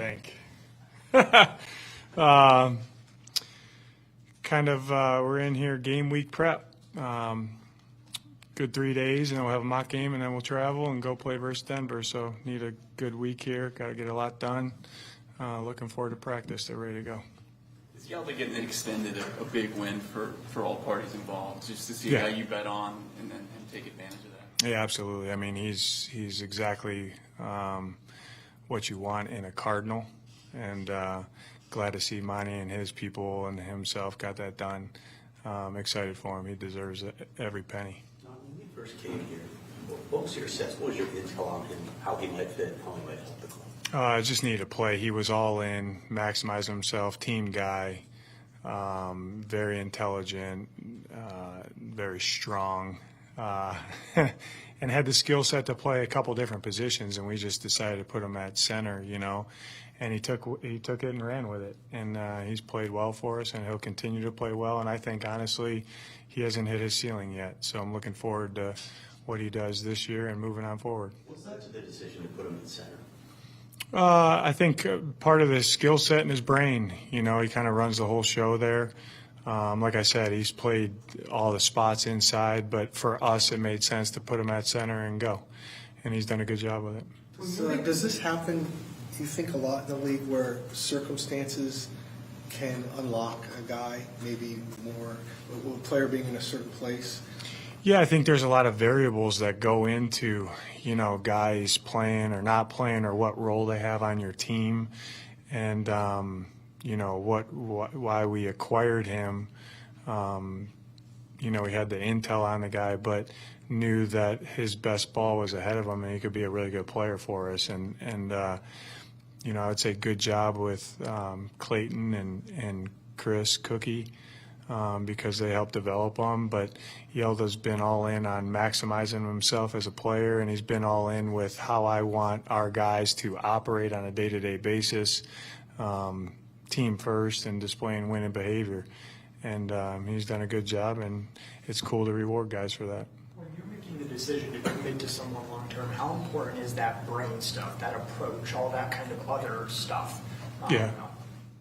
think? We're in here game week prep. Good 3 days, and then we'll have a mock game, and then we'll travel and go play versus Denver. So need a good week here. Got to get a lot done. Looking forward to practice. They're ready to go. Is Yodny getting extended a big win for all parties involved, just to see a guy you bet on and then take advantage of that? Yeah, absolutely. I mean, he's exactly what you want in a Cardinal, and glad to see Monty and his people and himself got that done. Excited for him. He deserves every penny. When you first came here, what was your sense? What was your intel on him, how he might fit, how he might help the club? I just needed to play. He was all in, maximizing himself, team guy, very intelligent, very strong, and had the skill set to play a couple different positions, and we just decided to put him at center, and he took it and ran with it, and he's played well for us, and he'll continue to play well, and I think, honestly, he hasn't hit his ceiling yet, so I'm looking forward to what he does this year and moving on forward. What's led to the decision to put him at center? I think part of his skill set in his brain, he kind of runs the whole show there. Like I said, he's played all the spots inside, but for us it made sense to put him at center and go, and he's done a good job with it. So does this happen, you think, a lot in the league where circumstances can unlock a guy, maybe more, a player being in a certain place? Yeah, I think there's a lot of variables that go into, guys playing or not playing or what role they have on your team. And, why we acquired him. We had the intel on the guy, but knew that his best ball was ahead of him and he could be a really good player for us. And I would say good job with Clayton and Chris Cookie. Because they helped develop him, but Yelda's been all in on maximizing himself as a player, and he's been all in with how I want our guys to operate on a day-to-day basis, team first, and displaying winning behavior. And he's done a good job, and it's cool to reward guys for that. When you're making the decision to commit to someone long-term, how important is that brain stuff, that approach, all that kind of other stuff?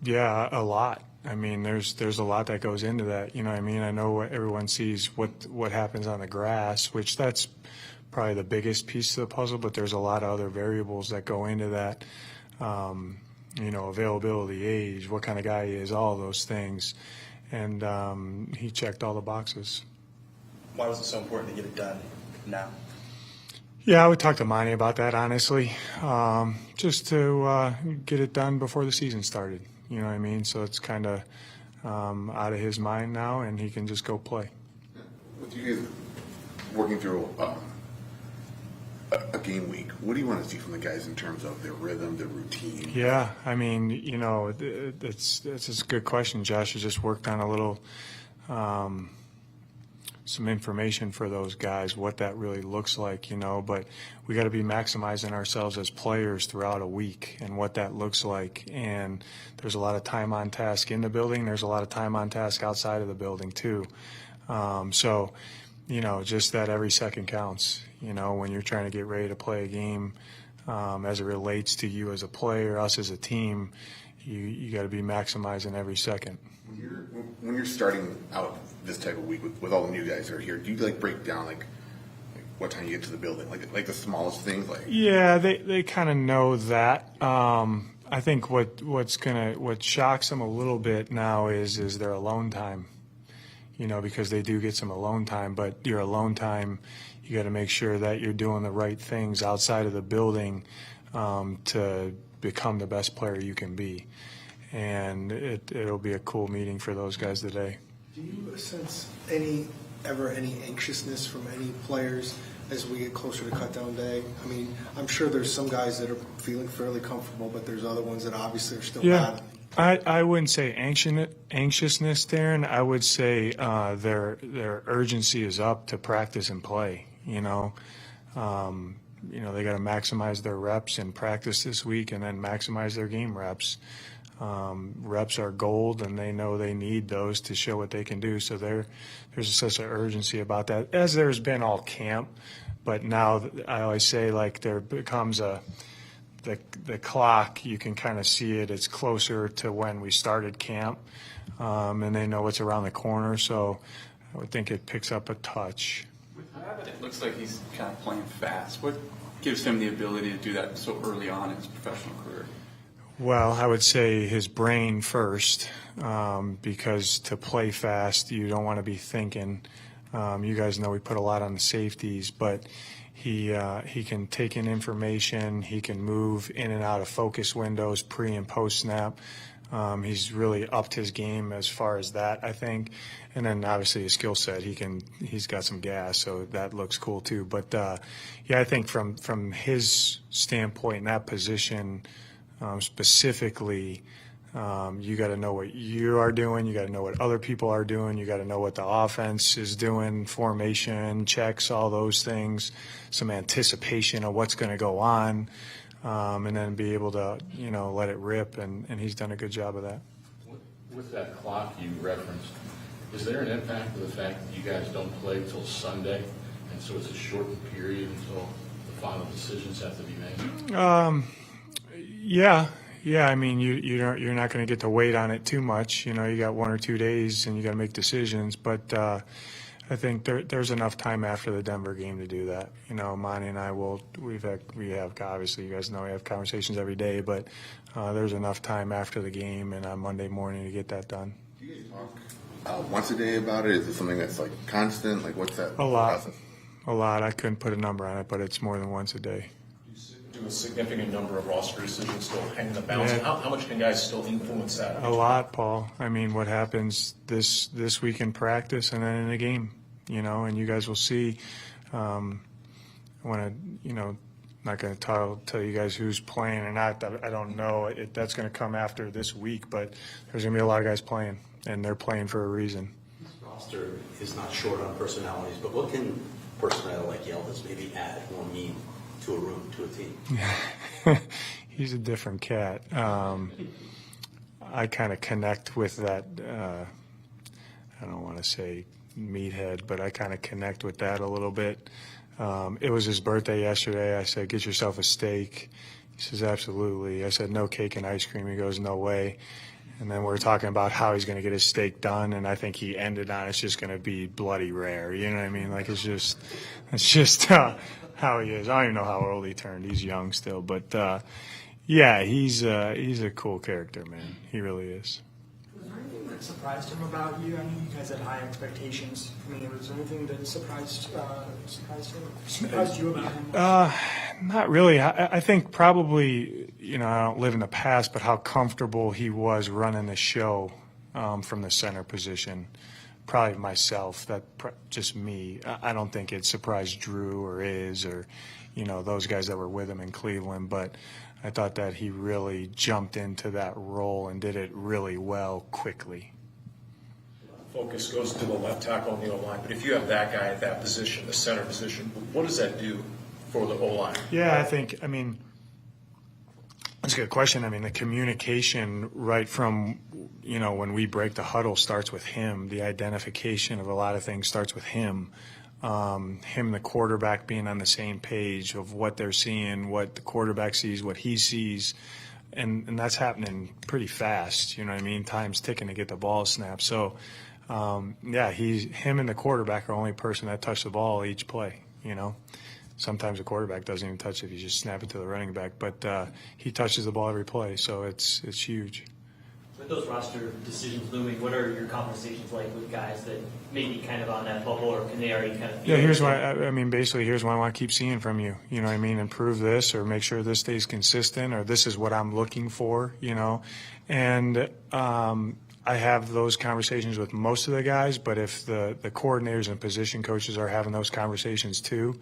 Yeah, a lot. I mean, there's a lot that goes into that. You know what I mean? I know everyone sees what happens on the grass, which that's probably the biggest piece of the puzzle, but there's a lot of other variables that go into that. Availability, age, what kind of guy he is, all those things. And he checked all the boxes. Why was it so important to get it done now? Yeah, I would talk to Monty about that, honestly, just to get it done before the season started. You know what I mean? So it's kind of out of his mind now, and he can just go play. With you guys working through a game week, what do you want to see from the guys in terms of their rhythm, their routine? Yeah, I mean, it's a good question. Josh has just worked on a little some information for those guys, what that really looks like, but we got to be maximizing ourselves as players throughout a week and what that looks like. And there's a lot of time on task in the building. There's a lot of time on task outside of the building too. Just that every second counts, when you're trying to get ready to play a game, as it relates to you as a player, us as a team, you got to be maximizing every second. When you're starting out this type of week with all the new guys that are here, do you break down what time you get to the building, like the smallest things? Yeah, they kind of know that. I think what shocks them a little bit now is their alone time. Because they do get some alone time, but your alone time, you got to make sure that you're doing the right things outside of the building to become the best player you can be. And it'll be a cool meeting for those guys today. Do you sense any anxiousness from any players as we get closer to cutdown day? I mean, I'm sure there's some guys that are feeling fairly comfortable, but there's other ones that obviously are still battling. I wouldn't say anxiousness, Darren. I would say their urgency is up to practice and play. They got to maximize their reps in practice this week and then maximize their game reps. Reps are gold, and they know they need those to show what they can do. So there's such an urgency about that, as there's been all camp. But now I always say, there becomes the clock, you can kind of see it. It's closer to when we started camp, and they know it's around the corner. So I would think it picks up a touch. With Abbott, it looks like he's kind of playing fast. What gives him the ability to do that so early on in his professional career? Well, I would say his brain first, because to play fast, you don't want to be thinking. You guys know we put a lot on the safeties, but he can take in information. He can move in and out of focus windows pre and post snap. He's really upped his game as far as that, I think. And then obviously his skill set, he's got some gas, so that looks cool too. But yeah, I think from his standpoint in that position, specifically, you got to know what you are doing. You got to know what other people are doing. You got to know what the offense is doing, formation, checks, all those things, some anticipation of what's going to go on, and then be able to, let it rip. And he's done a good job of that. With that clock you referenced, is there an impact of the fact that you guys don't play till Sunday, and so it's a shortened period until the final decisions have to be made? Yeah. I mean, you're not going to get to wait on it too much. You got 1 or 2 days, and you got to make decisions. But I think there's enough time after the Denver game to do that. Monty and I we have obviously, you guys know we have conversations every day, but there's enough time after the game and on Monday morning to get that done. Do you guys talk once a day about it? Is it something that's like constant? Like what's that A lot. process? A lot. I couldn't put a number on it, but it's more than once a day. Do a significant number of roster decisions still hang in the balance? Yeah. How much can guys still influence that? A lot, Paul. I mean, what happens this week in practice and then in the game, and you guys will see. I want to, not going to tell you guys who's playing or not. I don't know. That's going to come after this week, but there's going to be a lot of guys playing, and they're playing for a reason. This roster is not short on personalities, but what can personnel like Yelvis maybe add or mean to a room, to a team? He's a different cat. I kind of connect with that. I don't want to say meathead, but I kind of connect with that a little bit. It was his birthday yesterday. I said, "Get yourself a steak." He says, "Absolutely." I said, "No cake and ice cream." He goes, "No way." And then we're talking about how he's going to get his steak done, and I think he ended on it's just going to be bloody rare. You know what I mean? Like it's just how he is. I don't even know how old he turned. He's young still, but yeah, he's a cool character, man. He really is. Was there anything that surprised him about you? I mean, you guys had high expectations. I mean, was there anything that surprised you about him? Not really. I think probably, I don't live in the past, but how comfortable he was running the show from the center position. Probably myself, just me. I don't think it surprised Drew or those guys that were with him in Cleveland, but I thought that he really jumped into that role and did it really well quickly. Focus goes to the left tackle on the O-line, but if you have that guy at that position, the center position, what does that do for the O-line? Yeah, that's a good question. I mean, the communication right from, when we break the huddle starts with him. The identification of a lot of things starts with him. The quarterback being on the same page of what they're seeing, what the quarterback sees, what he sees. And that's happening pretty fast, you know what I mean? Time's ticking to get the ball snapped. So, him and the quarterback are the only person that touch the ball each play, Sometimes the quarterback doesn't even touch it. You just snap it to the running back. But he touches the ball every play, so it's huge. With those roster decisions looming, what are your conversations like with guys that may be kind of on that bubble, or can they already kind of feel here's what here's what I want to keep seeing from you. You know what I mean? Improve this, or make sure this stays consistent, or this is what I'm looking for, And I have those conversations with most of the guys, but if the coordinators and position coaches are having those conversations too,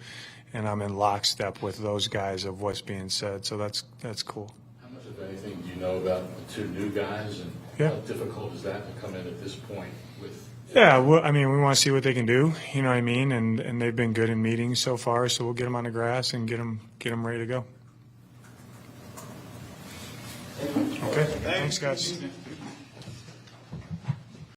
and I'm in lockstep with those guys of what's being said, so that's cool. How much of anything do you know about the two new guys, and how difficult is that to come in at this point with? Yeah, well, we want to see what they can do, you know what I mean, and they've been good in meetings so far, so we'll get them on the grass and get them ready to go. Okay, thanks guys.